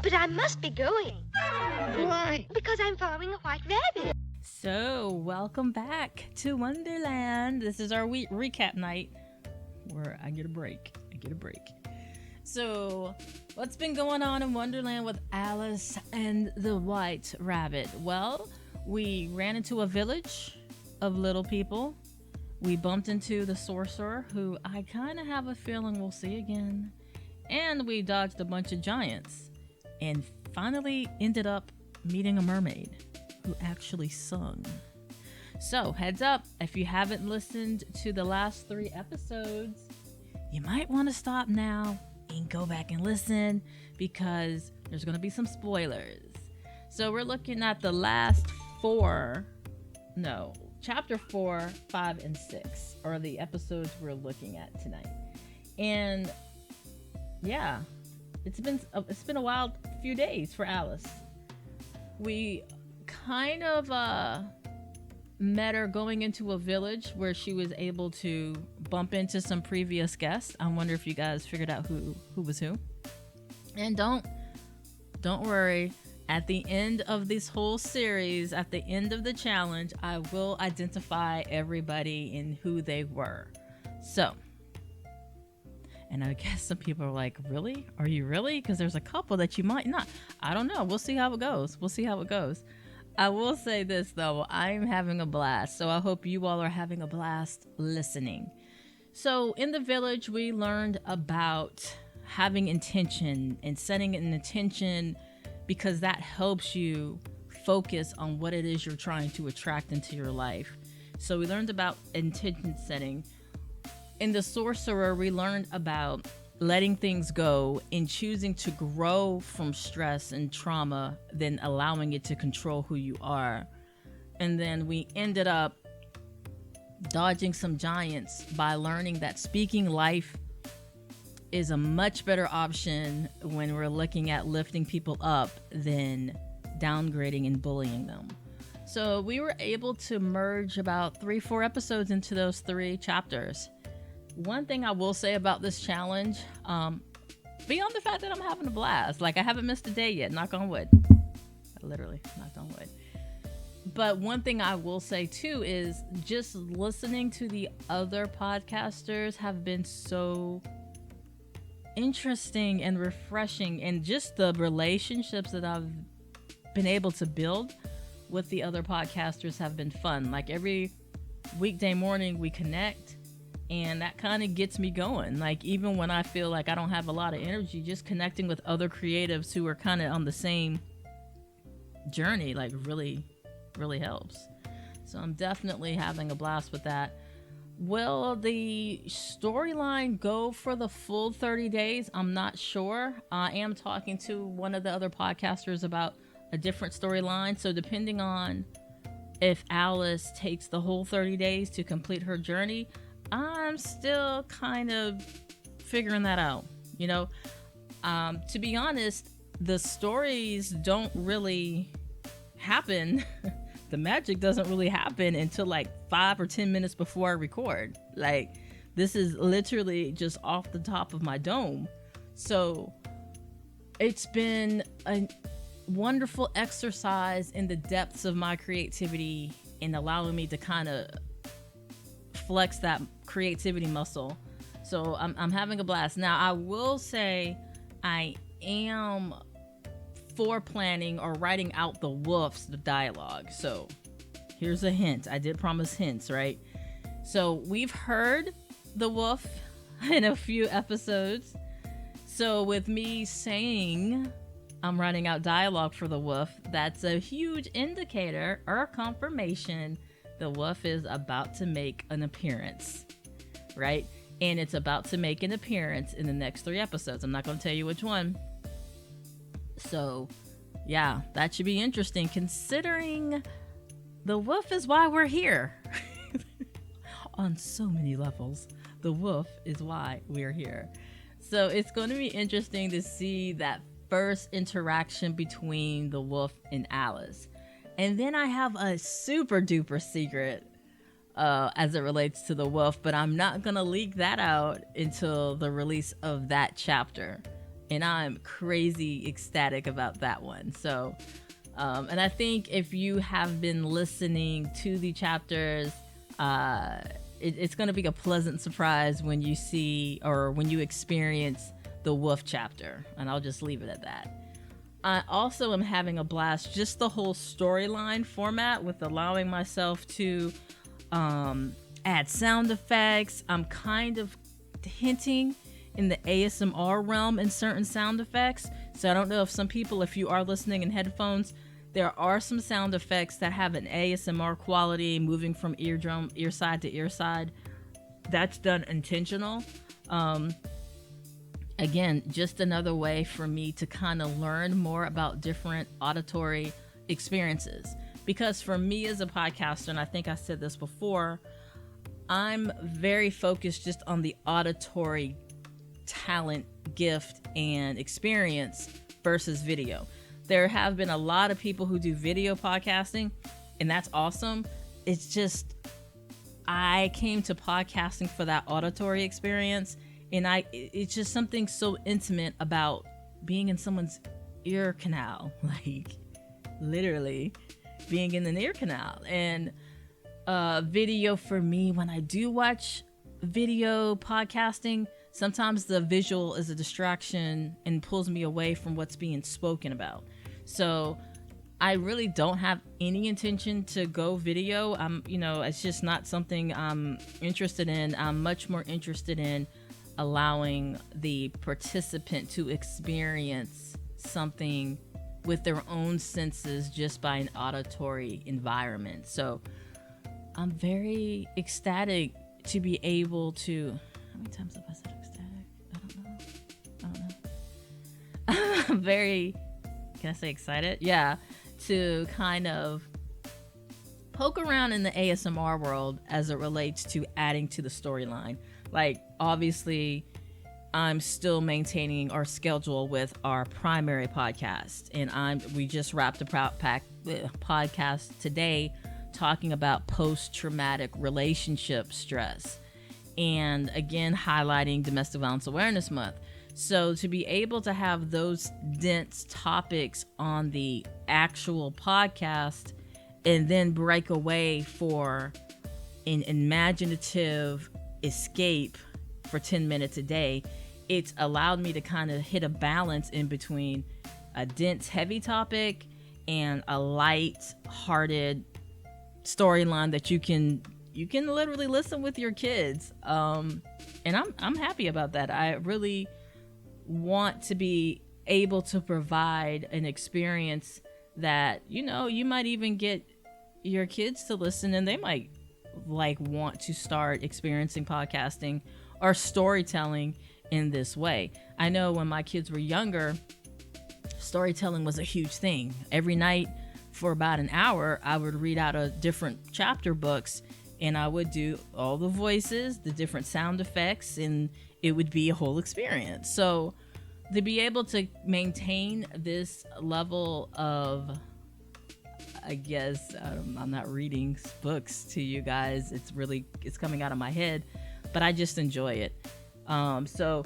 But I must be going. Why? Because I'm following a white rabbit. So, welcome back to Wonderland. This is our recap night where I get a break. So, what's been going on in Wonderland with Alice and the White Rabbit? Well, we ran into a village of little people. We bumped into the sorcerer, who I kind of have a feeling we'll see again. And we dodged a bunch of giants. And finally ended up meeting a mermaid who actually sung. So, heads up, if you haven't listened to the last 3 episodes, you might want to stop now and go back and listen because there's going to be some spoilers. So, we're looking at the last chapter 4, 5, and 6 are the episodes we're looking at tonight. And yeah, it's been a wild few days for Alice. We kind of met her going into a village where she was able to bump into some previous guests. I wonder if you guys figured out who was who. And don't worry. At the end of this whole series, at the end of the challenge, I will identify everybody and who they were. So, and I guess some people are like, really? Are you really? Because there's a couple that you might not. I don't know. We'll see how it goes. I will say this, though. I'm having a blast. So I hope you all are having a blast listening. So in the village, we learned about having intention and setting an intention because that helps you focus on what it is you're trying to attract into your life. So we learned about intention setting. In the sorcerer, we learned about letting things go and choosing to grow from stress and trauma than allowing it to control who you are. And then we ended up dodging some giants by learning that speaking life is a much better option when we're looking at lifting people up than downgrading and bullying them. So we were able to merge about 3-4 episodes into those 3 chapters. One thing I will say about this challenge, beyond the fact that I'm having a blast, like I haven't missed a day yet, knock on wood. Literally, knocked on wood. But one thing I will say too is just listening to the other podcasters have been so interesting and refreshing, and just the relationships that I've been able to build with the other podcasters have been fun. Like every weekday morning we connect, and that kind of gets me going. Like even when I feel like I don't have a lot of energy, just connecting with other creatives who are kind of on the same journey like really helps. So I'm definitely having a blast with that. Will the storyline go for the full 30 days? I'm not sure. I am talking to one of the other podcasters about a different storyline. So depending on if Alice takes the whole 30 days to complete her journey, I'm still kind of figuring that out. You know, to be honest, the stories don't really happen. The magic doesn't really happen until like 5 or 10 minutes before I record. Like this is literally just off the top of my dome. So it's been a wonderful exercise in the depths of my creativity and allowing me to kind of flex that creativity muscle. So I'm having a blast. Now I will say I am for planning or writing out the the dialogue. So here's a hint. I did promise hints, right? So we've heard the wolf in a few episodes. So with me saying I'm writing out dialogue for the wolf, that's a huge indicator or confirmation the wolf is about to make an appearance, right? And it's about to make an appearance in the next 3 episodes. I'm not going to tell you which one. So, yeah, that should be interesting considering the wolf is why we're here. On so many levels, the wolf is why we're here. So it's going to be interesting to see that first interaction between the wolf and Alice. And then I have a super duper secret as it relates to the wolf, but I'm not going to leak that out until the release of that chapter. and I'm crazy ecstatic about that one. So, and I think if you have been listening to the chapters, it's going to be a pleasant surprise when you see or when you experience the wolf chapter, and I'll just leave it at that. I also am having a blast just the whole storyline format with allowing myself to add sound effects. I'm kind of hinting in the ASMR realm in certain sound effects. So I don't know if some people, if you are listening in headphones, there are some sound effects that have an ASMR quality moving from ear side to ear side. That's done intentional. Again, just another way for me to kind of learn more about different auditory experiences. Because for me as a podcaster, and I think I said this before, I'm very focused just on the auditory talent, gift, and experience versus video. There have been a lot of people who do video podcasting, and that's awesome. It's just, I came to podcasting for that auditory experience, and it's just something so intimate about being in someone's ear canal, like literally being in an ear canal. And video for me, when I do watch video podcasting, sometimes the visual is a distraction and pulls me away from what's being spoken about. So I really don't have any intention to go video. It's just not something I'm interested in. I'm much more interested in allowing the participant to experience something with their own senses just by an auditory environment. So I'm very ecstatic to be able to, how many times have I said ecstatic? I don't know. I'm very, can I say excited? Yeah, to kind of poke around in the ASMR world as it relates to adding to the storyline. Like, obviously, I'm still maintaining our schedule with our primary podcast, and we just wrapped a podcast today talking about post-traumatic relationship stress, and again highlighting Domestic Violence Awareness Month. So to be able to have those dense topics on the actual podcast and then break away for an imaginative escape for 10 minutes a day, it's allowed me to kind of hit a balance in between a dense, heavy topic and a light-hearted storyline that you can literally listen with your kids. And I'm happy about that. I really want to be able to provide an experience that, you might even get your kids to listen, and they might want to start experiencing podcasting or storytelling in this way. I know when my kids were younger, storytelling was a huge thing. Every night for about an hour, I would read out a different chapter books, and I would do all the voices, the different sound effects, and it would be a whole experience. So to be able to maintain this level of, I guess, I'm not reading books to you guys. It's coming out of my head, but I just enjoy it. So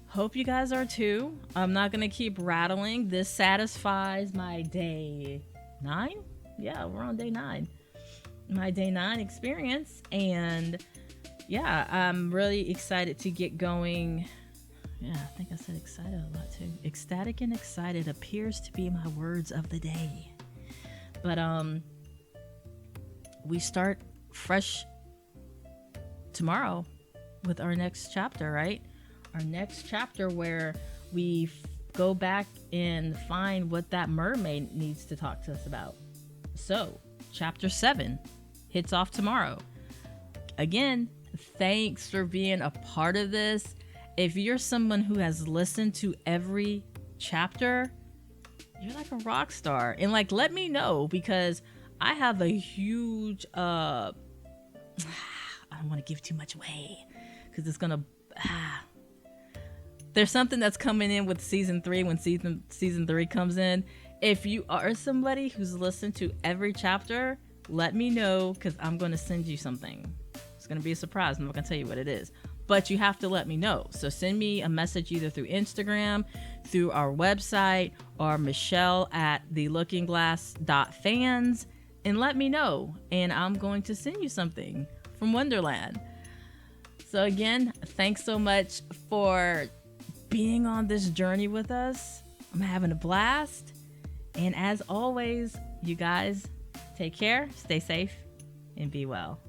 hope you guys are too. I'm not going to keep rattling. This satisfies my day 9. Yeah, we're on day 9. My day 9 experience. And yeah, I'm really excited to get going. Yeah, I think I said excited a lot too. Ecstatic and excited appears to be my words of the day. But we start fresh tomorrow with our next chapter, right? Our next chapter where we go back and find what that mermaid needs to talk to us about. So, chapter 7 hits off tomorrow. Again, thanks for being a part of this. If you're someone who has listened to every chapter, you're like a rock star. And let me know, because I have a huge I don't want to give too much away because it's gonna there's something that's coming in with season 3 when season 3 comes in. If you are somebody who's listened to every chapter, let me know, because I'm going to send you something. It's going to be a surprise. I'm not going to tell you what it is. but you have to let me know. So send me a message either through Instagram, through our website, or Michelle at thelookingglass.fans, and let me know. And I'm going to send you something from Wonderland. So again, thanks so much for being on this journey with us. I'm having a blast. And as always, you guys take care, stay safe, and be well.